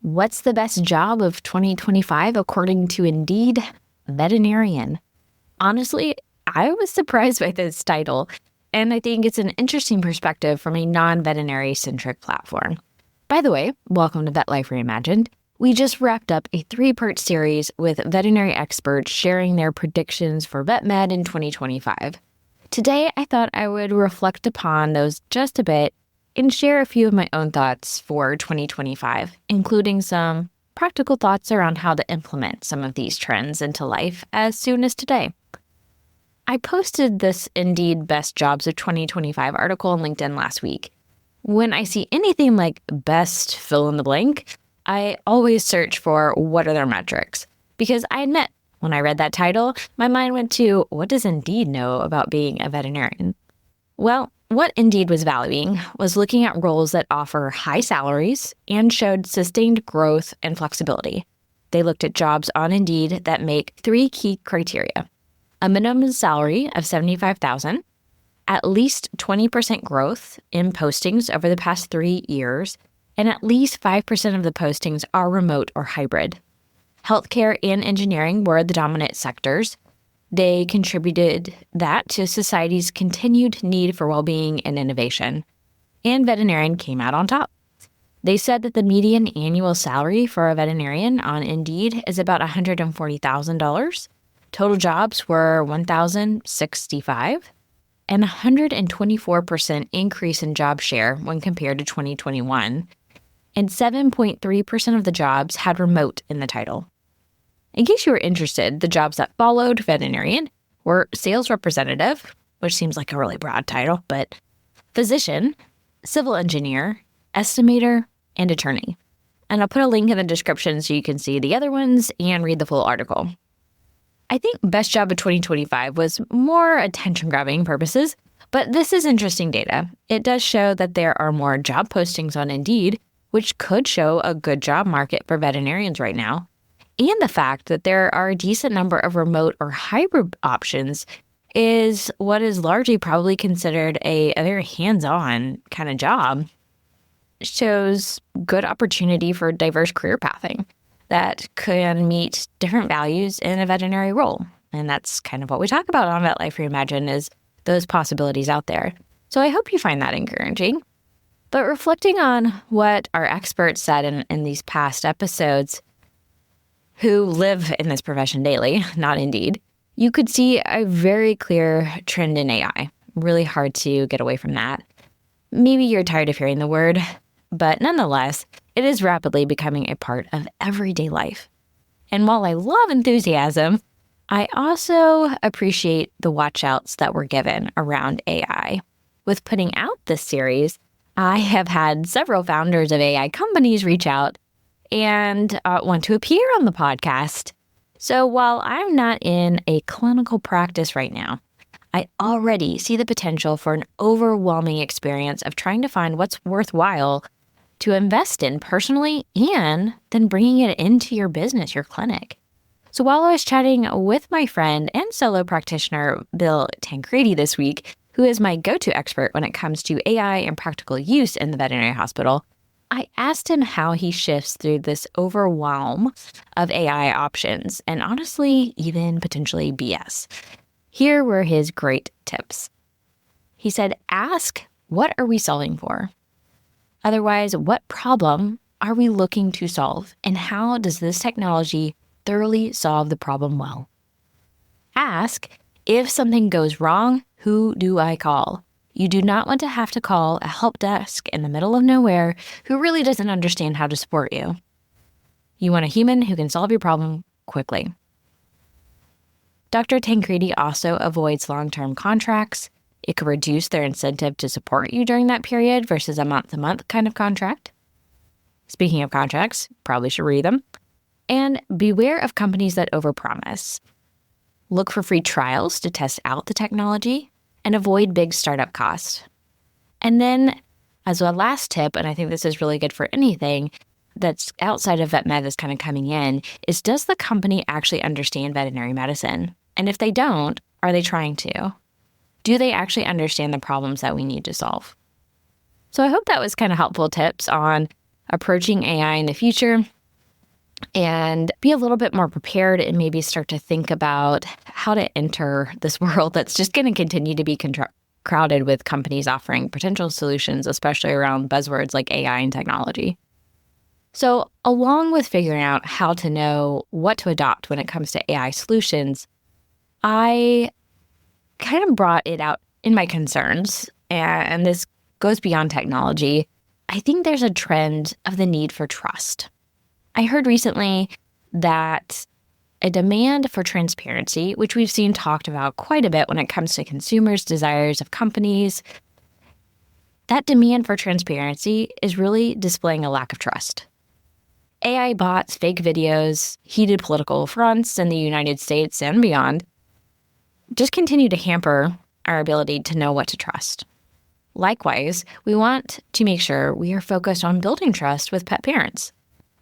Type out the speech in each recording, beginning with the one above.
What's the best job of 2025 according to Indeed? Veterinarian. Honestly, I was surprised by this title, and I think it's an interesting perspective from a non-veterinary centric platform. By the way, welcome to Vet Life Reimagined. We just wrapped up a 3-part series with veterinary experts sharing their predictions for vet med in 2025. Today, I thought I would reflect upon those just a bit and share a few of my own thoughts for 2025, including some practical thoughts around how to implement some of these trends into life as soon as today. I posted this Indeed Best Jobs of 2025 article on LinkedIn last week. When I see anything like best fill in the blank, I always search for what are their metrics. Because I admit, when I read that title, my mind went to, what does Indeed know about being a veterinarian? Well, what Indeed was valuing was looking at roles that offer high salaries and showed sustained growth and flexibility. They looked at jobs on Indeed that make 3 key criteria: a minimum salary of $75,000, at least 20% growth in postings over the past 3 years, and at least 5% of the postings are remote or hybrid. Healthcare and engineering were the dominant sectors. They contributed that to society's continued need for well-being and innovation. And veterinarian came out on top. They said that the median annual salary for a veterinarian on Indeed is about $140,000. Total jobs were 1,065, and 124% increase in job share when compared to 2021. And 7.3% of the jobs had remote in the title. In case you were interested, the jobs that followed veterinarian were sales representative, which seems like a really broad title, but physician, civil engineer, estimator, and attorney. And I'll put a link in the description so you can see the other ones and read the full article. I think Best Job of 2025 was more attention-grabbing purposes, but this is interesting data. It does show that there are more job postings on Indeed, which could show a good job market for veterinarians right now. And the fact that there are a decent number of remote or hybrid options is what is largely probably considered a very hands-on kind of job. It shows good opportunity for diverse career pathing that can meet different values in a veterinary role. And that's kind of what we talk about on Vet Life Reimagined, is those possibilities out there. So I hope you find that encouraging. But reflecting on what our experts said in these past episodes, who live in this profession daily, not Indeed, you could see a very clear trend in AI. Really hard to get away from that. Maybe you're tired of hearing the word, but nonetheless, it is rapidly becoming a part of everyday life. And while I love enthusiasm, I also appreciate the watch-outs that were given around AI. With putting out this series, I have had several founders of AI companies reach out and want to appear on the podcast. So while I'm not in a clinical practice right now, I already see the potential for an overwhelming experience of trying to find what's worthwhile to invest in personally and then bringing it into your business, your clinic. So while I was chatting with my friend and solo practitioner, Bill Tancredi, this week, who is my go-to expert when it comes to AI and practical use in the veterinary hospital, I asked him how he shifts through this overwhelm of AI options and honestly, even potentially BS. Here were his great tips. He said, ask, what are we solving for? Otherwise, what problem are we looking to solve? And how does this technology thoroughly solve the problem well? Ask, if something goes wrong, who do I call? You do not want to have to call a help desk in the middle of nowhere who really doesn't understand how to support you. You want a human who can solve your problem quickly. Dr. Tancredi also avoids long-term contracts. It could reduce their incentive to support you during that period versus a month-to-month kind of contract. Speaking of contracts, probably should read them. And beware of companies that overpromise. Look for free trials to test out the technology and avoid big startup costs. And then, as a last tip, and I think this is really good for anything that's outside of vet med that's kind of coming in, is does the company actually understand veterinary medicine? And if they don't, are they trying to? Do they actually understand the problems that we need to solve? So I hope that was kind of helpful tips on approaching AI in the future and be a little bit more prepared and maybe start to think about how to enter this world that's just going to continue to be crowded with companies offering potential solutions, especially around buzzwords like AI and technology. So along with figuring out how to know what to adopt when it comes to AI solutions, I kind of brought it out in my concerns, and this goes beyond technology. I think there's a trend of the need for trust. I heard recently that a demand for transparency, which we've seen talked about quite a bit when it comes to consumers' desires of companies, that demand for transparency is really displaying a lack of trust. AI bots, fake videos, heated political fronts in the United States and beyond just continue to hamper our ability to know what to trust. Likewise, we want to make sure we are focused on building trust with pet parents,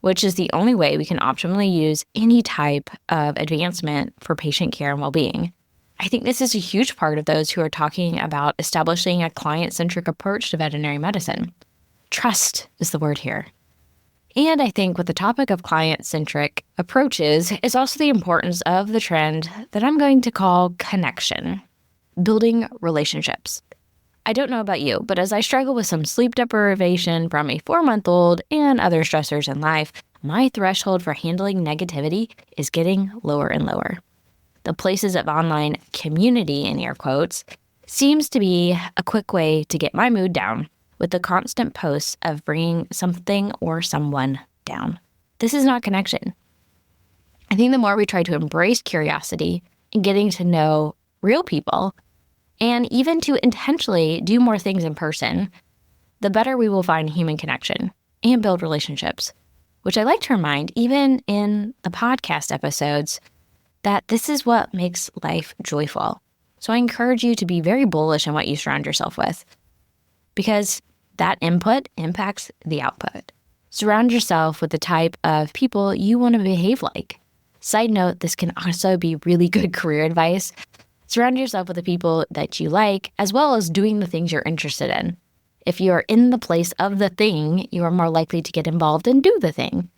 which is the only way we can optimally use any type of advancement for patient care and well-being. I think this is a huge part of those who are talking about establishing a client-centric approach to veterinary medicine. Trust is the word here. And I think with the topic of client-centric approaches is also the importance of the trend that I'm going to call connection, building relationships. I don't know about you, but as I struggle with some sleep deprivation from a 4-month-old and other stressors in life, my threshold for handling negativity is getting lower and lower. The places of online community, in air quotes, seems to be a quick way to get my mood down, with the constant posts of bringing something or someone down. This is not connection. I think the more we try to embrace curiosity and getting to know real people, and even to intentionally do more things in person, the better we will find human connection and build relationships, which I like to remind, even in the podcast episodes, that this is what makes life joyful. So I encourage you to be very bullish on what you surround yourself with, because that input impacts the output. Surround yourself with the type of people you want to behave like. Side note, this can also be really good career advice. Surround yourself with the people that you like, as well as doing the things you're interested in. If you are in the place of the thing, you are more likely to get involved and do the thing.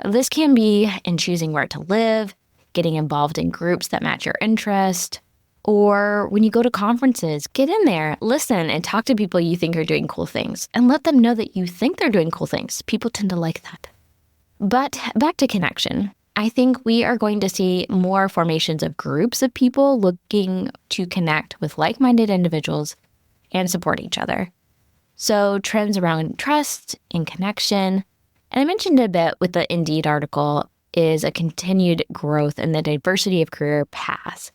This can be in choosing where to live, getting involved in groups that match your interest, or when you go to conferences, get in there, listen, and talk to people you think are doing cool things, and let them know that you think they're doing cool things. People tend to like that. But back to connection. I think we are going to see more formations of groups of people looking to connect with like-minded individuals and support each other. So trends around trust and connection, and I mentioned a bit with the Indeed article, is a continued growth in the diversity of career paths.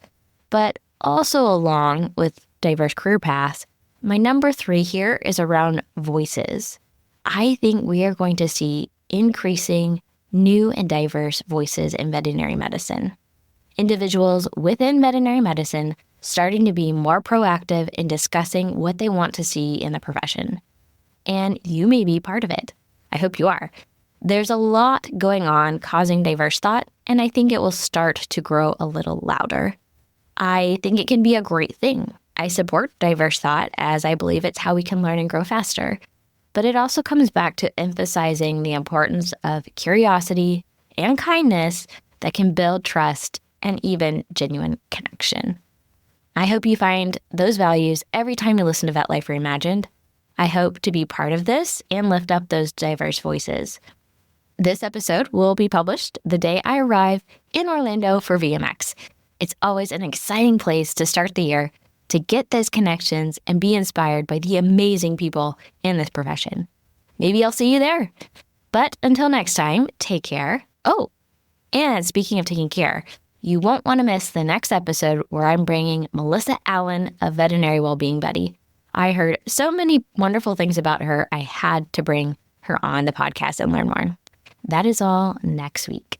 But also along with diverse career paths, my number 3 here is around voices. I think we are going to see increasing new and diverse voices in veterinary medicine. Individuals within veterinary medicine starting to be more proactive in discussing what they want to see in the profession. And you may be part of it. I hope you are. There's a lot going on causing diverse thought, and I think it will start to grow a little louder. I think it can be a great thing. I support diverse thought as I believe it's how we can learn and grow faster. But it also comes back to emphasizing the importance of curiosity and kindness that can build trust and even genuine connection. I hope you find those values every time you listen to Vet Life Reimagined. I hope to be part of this and lift up those diverse voices. This episode will be published the day I arrive in Orlando for VMX. It's always an exciting place to start the year, to get those connections and be inspired by the amazing people in this profession. Maybe I'll see you there. But until next time, take care. Oh, and speaking of taking care, you won't want to miss the next episode where I'm bringing Melissa Allen, a veterinary well-being buddy. I heard so many wonderful things about her, I had to bring her on the podcast and learn more. That is all next week.